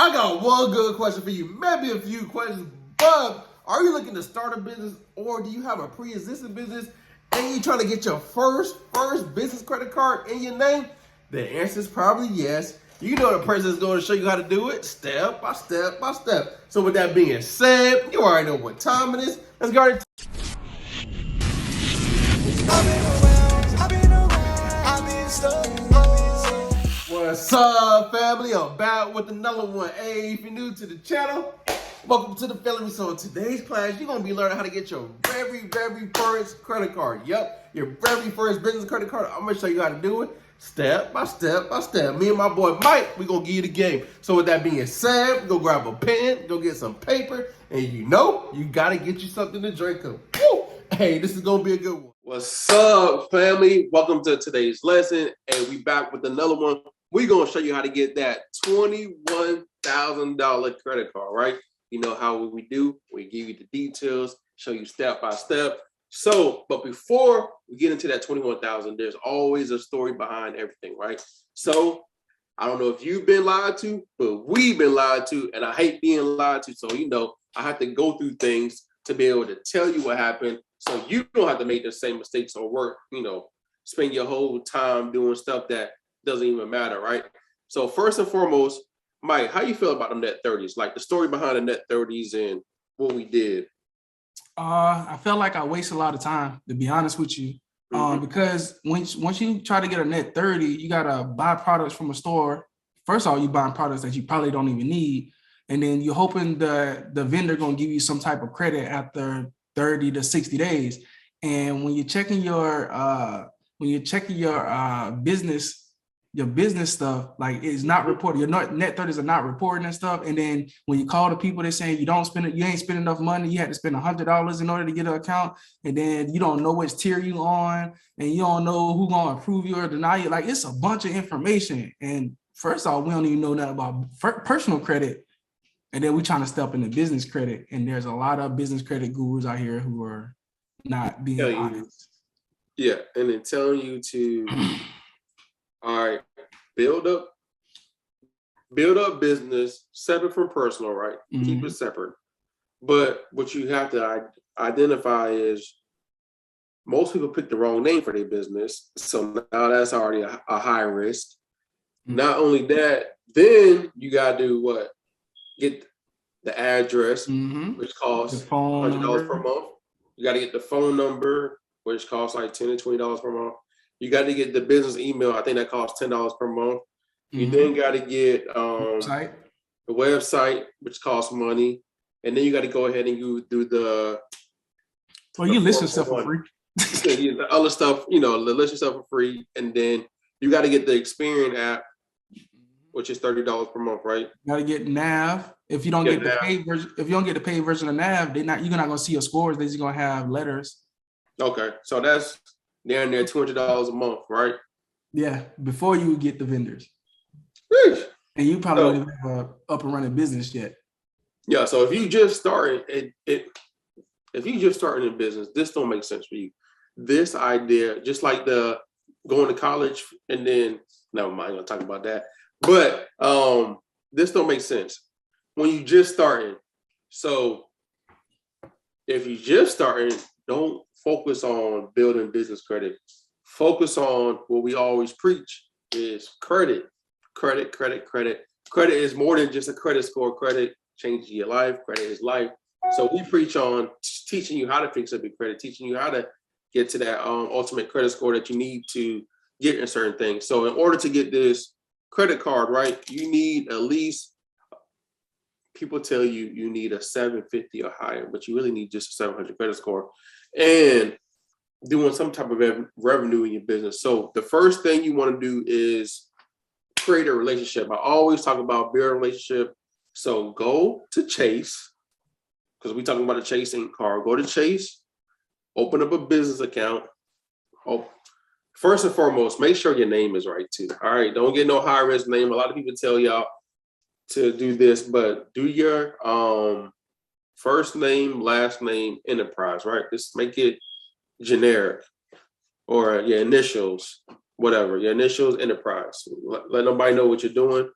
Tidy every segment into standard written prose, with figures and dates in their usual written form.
I got one good question for you, maybe a few questions, but are you looking to start a business or do you have a pre-existing business and you trying to get your first business credit card in your name? The answer is probably yes. You know the person is going to show you how to do it step by step by step. So with that being said, you already know what time it is. Let's go ahead. What's up, family? I'm back with another one. Hey, if you're new to the channel, welcome to the family. So in today's class, you're going to be learning how to get your very first credit card. Yep, your very first business credit card. I'm going to show you how to do it step by step by step. Me and my boy Mike, we're going to give you the game. So with that being said, go grab a pen, go get some paper, and you got to get you something to drink up. Woo! Hey, this is going to be a good one. What's up, family? Welcome to today's lesson, and we back with another one. We're going to show you how to get that $21,000 credit card, right? You know how we do. We give you the details, show you step by step. So, but before we get into that 21,000, there's always a story behind everything, right? So, I don't know if you've been lied to, but we've been lied to, and I hate being lied to. So, I have to go through things to be able to tell you what happened so you don't have to make the same mistakes or work, spend your whole time doing stuff that doesn't even matter, right? So first and foremost, Mike, how you feel about the net 30s? Like the story behind the net 30s and what we did. I felt like I wasted a lot of time, to be honest with you. Because once you try to get a net 30, you gotta buy products from a store. First of all, you buying products that you probably don't even need, and then you're hoping the vendor gonna give you some type of credit after 30 to 60 days. And when you're checking your business stuff, like it's not reported. Your net 30s are not reporting and stuff. And then when you call the people, they're saying you ain't spending enough money. You had to spend $100 in order to get an account. And then you don't know which tier you on, and you don't know who's gonna approve you or deny you. Like it's a bunch of information. And first off, we don't even know nothing about personal credit. And then we're trying to step into business credit. And there's a lot of business credit gurus out here who are not being honest. Yeah, and then telling you to all right, build up business separate from personal, right? Mm-hmm. Keep it separate. But what you have to identify is most people pick the wrong name for their business. So now that's already a high risk. Mm-hmm. Not only that, then you got to do what? Get the address, which costs $100 per month. You got to get the phone number, which costs like $10 to $20 per month. You got to get the business email. I think that costs $10 per month. You then got to get the website, which costs money. And then you got to go ahead and you do the... Well, you list yourself for free. The other stuff, list yourself for free. And then you got to get the Experian app, which is $30 per month, right? You got to get NAV. If you don't get the paid version, of NAV, you're not gonna see your scores. They're just gonna have letters. Okay, so that's down there $200 a month, right? Yeah, before you get the vendors. Sheesh. And you probably don't even have a up and running business yet. Yeah, so if you just starting if you just starting in business, this don't make sense for you. This idea, just like the going to college and then never mind, I'm gonna talk about that. But this don't make sense when you just starting. So if you just starting, don't focus on building business credit. Focus on what we always preach is credit. Credit is more than just a credit score. Credit changes your life. Credit is life. So we preach on teaching you how to fix up your credit, teaching you how to get to that ultimate credit score that you need to get in certain things. So in order to get this credit card, right, you need at least, people tell you you need a 750 or higher, but you really need just a 700 credit score and doing some type of revenue in your business. So the first thing you want to do is create a relationship. I always talk about build a relationship. So go to Chase, because we're talking about a chasing card. Go to Chase, open up a business account. First and foremost, make sure your name is right too. All right, don't get no high risk name. A lot of people tell y'all to do this, but do your first name, last name, enterprise, right? Just make it generic, or your initials, whatever. Your initials, enterprise. Let nobody know what you're doing,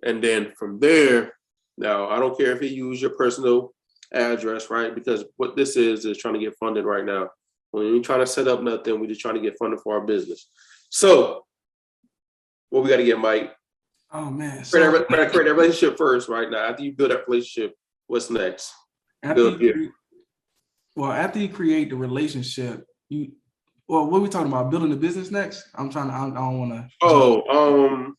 and then from there, Now, I don't care if you use your personal address, right? Because what this is trying to get funded right now. When you're trying to set up nothing, we're just trying to get funded for our business. So, what we got to get, Mike? Oh man. Create that relationship first, right? Now, after you build that relationship, what's next? After you create the relationship, what are we talking about? Building the business next? I don't want to.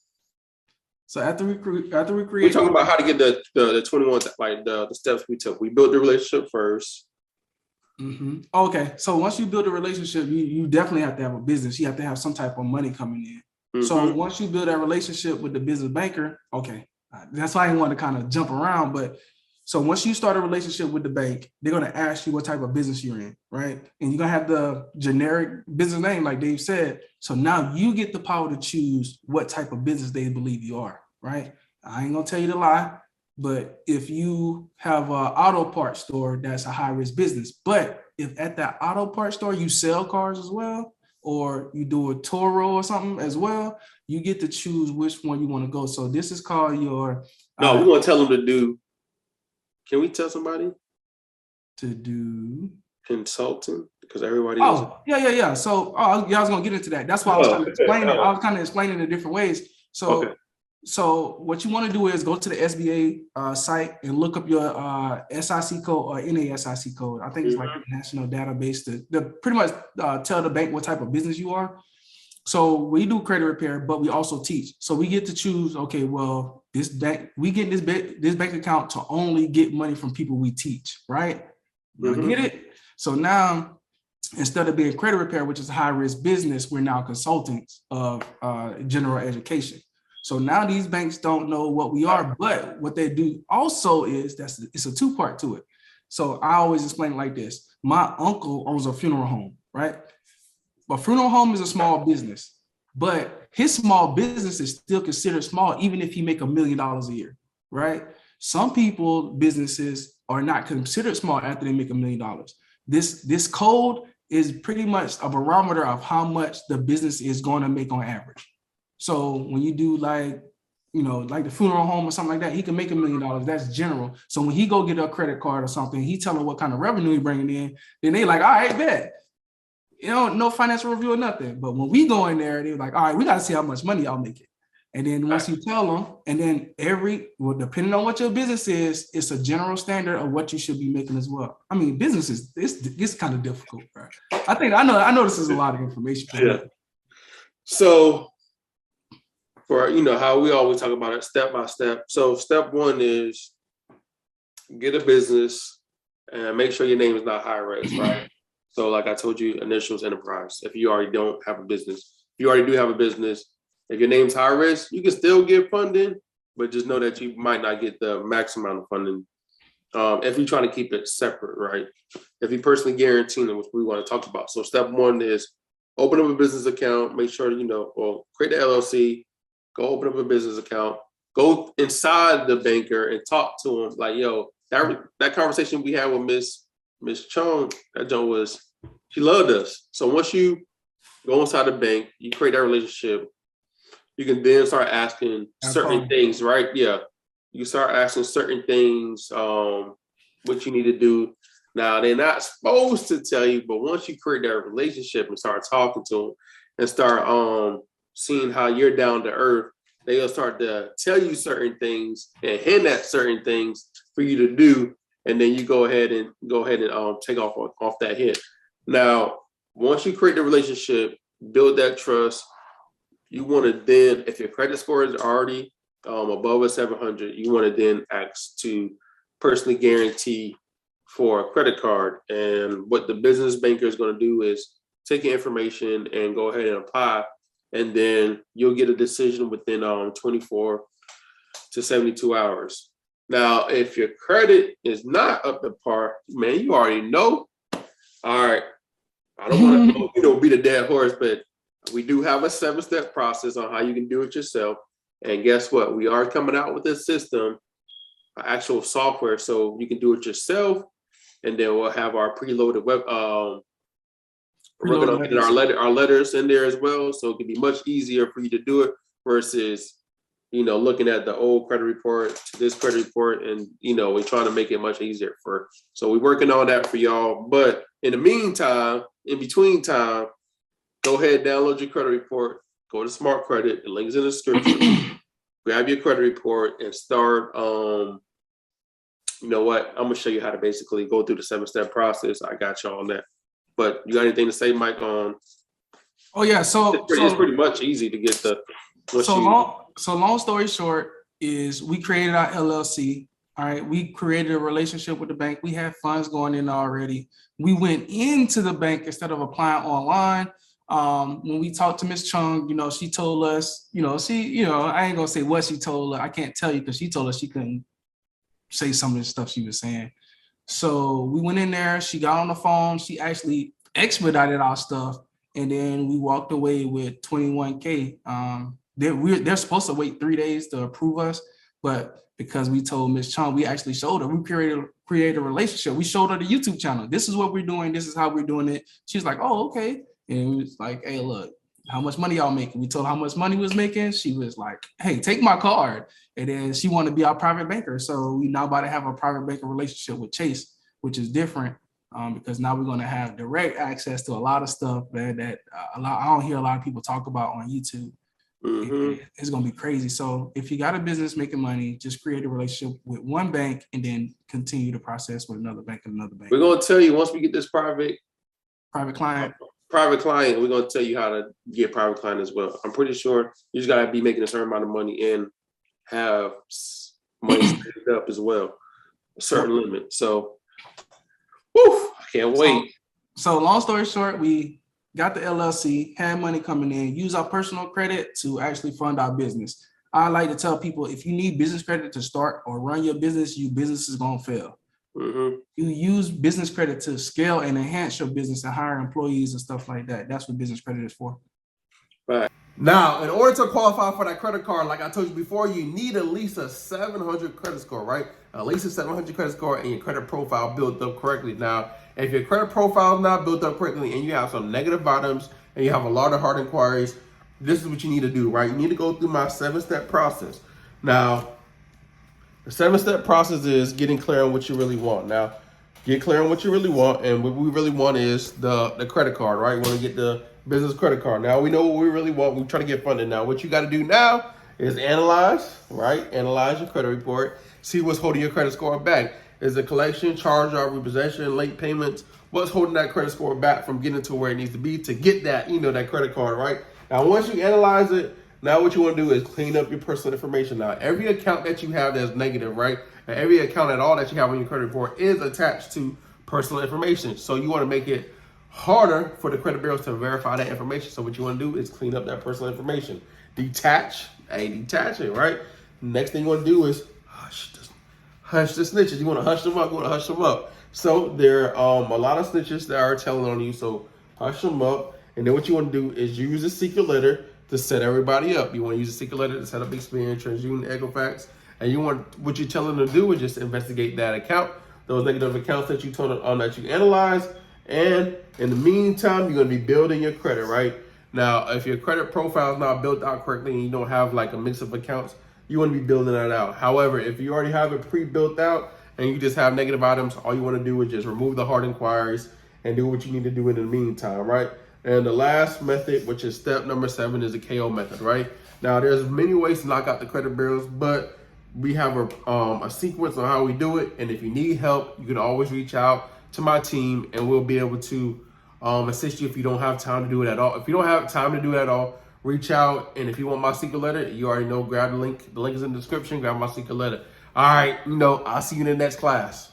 So after we create, we're talking about how to get the 21, like the steps we took. We built the relationship first. Mm-hmm. Okay, so once you build a relationship, you definitely have to have a business. You have to have some type of money coming in. Mm-hmm. So once you build that relationship with the business banker, okay, that's why I want to kind of jump around. But so once you start a relationship with the bank, they're going to ask you what type of business you're in, right? And you're going to have the generic business name, like Dave said. So now you get the power to choose what type of business they believe you are, right? I ain't going to tell you to lie. But if you have an auto parts store, that's a high risk business. But if at that auto parts store you sell cars as well, or you do a Toro or something as well, you get to choose which one you want to go. So this is called your. No, we're going to tell them to do. Can we tell somebody to do consulting? Because everybody. Yeah. So I was going to get into that. That's why I was kind of explaining. I was kind of explaining it different ways. So. Okay. So what you want to do is go to the SBA site and look up your SIC code or NASIC code. I think it's like a national database to pretty much tell the bank what type of business you are. So we do credit repair, but we also teach. So we get to choose, okay, well, this bank, we get this bank account to only get money from people we teach, right? Mm-hmm. Get it? So now, instead of being credit repair, which is a high risk business, we're now consultants of general education. So now these banks don't know what we are, but what they do also is it's a two-part to it. So I always explain it like this. My uncle owns a funeral home, right? A funeral home is a small business, but his small business is still considered small, even if he make $1 million a year, right? Some people, businesses are not considered small after they make $1 million. This code is pretty much a barometer of how much the business is going to make on average. So when you do like the funeral home or something like that, he can make $1 million. That's general. So when he go get a credit card or something, he tell them what kind of revenue he bringing in. Then they like, all right, bet. No financial review or nothing. But when we go in there, they're like, all right, we got to see how much money y'all making. And then once you tell them, and then depending on what your business is, it's a general standard of what you should be making as well. I mean, businesses, it's kind of difficult, right? I know this is a lot of information. Yeah. So for how we always talk about it step by step. So step one is get a business and make sure your name is not high risk, right? So like I told you, initials enterprise. If you already don't have a business, if you already do have a business, if your name's high risk, you can still get funding, but just know that you might not get the max amount of funding if you're trying to keep it separate, right? If you personally guarantee them, which we want to talk about. So step one is open up a business account, make sure create the LLC. Go open up a business account, go inside the banker and talk to him like, yo, that conversation we had with Miss Chung, that Joan she loved us. So once you go inside the bank, you create that relationship, you can then start asking certain things, right? Yeah. You start asking certain things, what you need to do. Now, they're not supposed to tell you, but once you create that relationship and start talking to them and start seeing how you're down to earth, they'll start to tell you certain things and hint at certain things for you to do, and then you go ahead and take off that hint. Now, once you create the relationship, build that trust, you want to then, if your credit score is already above a 700, you want to then ask to personally guarantee for a credit card. And what the business banker is going to do is take your information and go ahead and apply. And then you'll get a decision within 24 to 72 hours. Now, if your credit is not up to par, man, you already know. All right, I don't want to beat a dead horse, but we do have a 7-step process on how you can do it yourself. And guess what? We are coming out with this system, actual software, so you can do it yourself. And then we'll have our preloaded web. We're going to get our letters in there as well, so it can be much easier for you to do it versus, looking at the old credit report to this credit report, and we're trying to make it much easier so we're working on that for y'all. But in the meantime, in between time, go ahead, download your credit report, go to Smart Credit, the link is in the description. Grab your credit report and start. You know what? I'm gonna show you how to basically go through the 7-step process. I got y'all on that. But you got anything to say, Mike? On? Oh yeah, It's pretty much easy to get the. Long story short is we created our LLC. All right, we created a relationship with the bank. We had funds going in already. We went into the bank instead of applying online. When we talked to Miss Chung, she told us, I ain't gonna say what she told her. I can't tell you because she told us she couldn't say some of the stuff she was saying. So we went in there. She got on the phone. She actually expedited our stuff, and then we walked away with $21K. They're supposed to wait 3 days to approve us, but because we told Miss Chung, we actually showed her. We created a relationship. We showed her the YouTube channel. This is what we're doing. This is how we're doing it. She's like, oh, okay. And we was like, hey, look, how much money y'all making? We told her how much money we was making. She was like, hey, take my card. And then she wanted to be our private banker. So we now about to have a private banker relationship with Chase, which is different because now we're going to have direct access to a lot of stuff that I don't hear a lot of people talk about on YouTube. Mm-hmm. It's going to be crazy. So if you got a business making money, just create a relationship with one bank and then continue the process with another bank and another bank. We're going to tell you once we get this private client, we're going to tell you how to get private client as well. I'm pretty sure you just got to be making a certain amount of money and have money saved up as well, a certain limit. So, I can't wait. So long story short, we got the LLC, had money coming in, use our personal credit to actually fund our business. I like to tell people, if you need business credit to start or run your business, your business is going to fail. Mm-hmm. You use business credit to scale and enhance your business and hire employees and stuff like that. That's what business credit is for. Right. Now, in order to qualify for that credit card, like I told you before, you need at least a 700 credit score, right? At least a 700 credit score and your credit profile built up correctly. Now, if your credit profile is not built up correctly and you have some negative items and you have a lot of hard inquiries, this is what you need to do, right? You need to go through my 7-step process. Now, the 7-step process is getting clear on what you really want. Now, get clear on what you really want, and what we really want is the credit card, right? We want to get the business credit card. Now, we know what we really want. We try to get funded. Now, what you got to do now is analyze, right? Analyze your credit report. See what's holding your credit score back. Is it collection, charge-off, repossession, late payments? What's holding that credit score back from getting to where it needs to be to get that, that credit card, right? Now, once you analyze it, now what you want to do is clean up your personal information. Now, every account that you have that's negative, right? And every account at all that you have on your credit report is attached to personal information. So you want to make it harder for the credit bureaus to verify that information. So what you want to do is clean up that personal information. Detach it, right? Next thing you want to do is hush the snitches. You want to hush them up. So there are a lot of snitches that are telling on you. So hush them up. And then what you want to do is use a secret letter to set everybody up. You want to use a secret letter to set up Experian, TransUnion, Equifax. And what you're telling them to do is just investigate that account, those negative accounts that you told on that you analyze. And in the meantime, you're going to be building your credit, right? Now, if your credit profile is not built out correctly and you don't have like a mix of accounts, you want to be building that out. However, if you already have it pre-built out and you just have negative items, all you want to do is just remove the hard inquiries and do what you need to do in the meantime, right? And the last method, which is step number 7, is the KO method, right? Now, there's many ways to knock out the credit bureaus, but we have a sequence on how we do it. And if you need help, you can always reach out to my team and we'll be able to assist you if you don't have time to do it at all. If you don't have time to do it at all, reach out. And if you want my secret letter, you already know, grab the link. The link is in the description. Grab my secret letter. All right, I'll see you in the next class.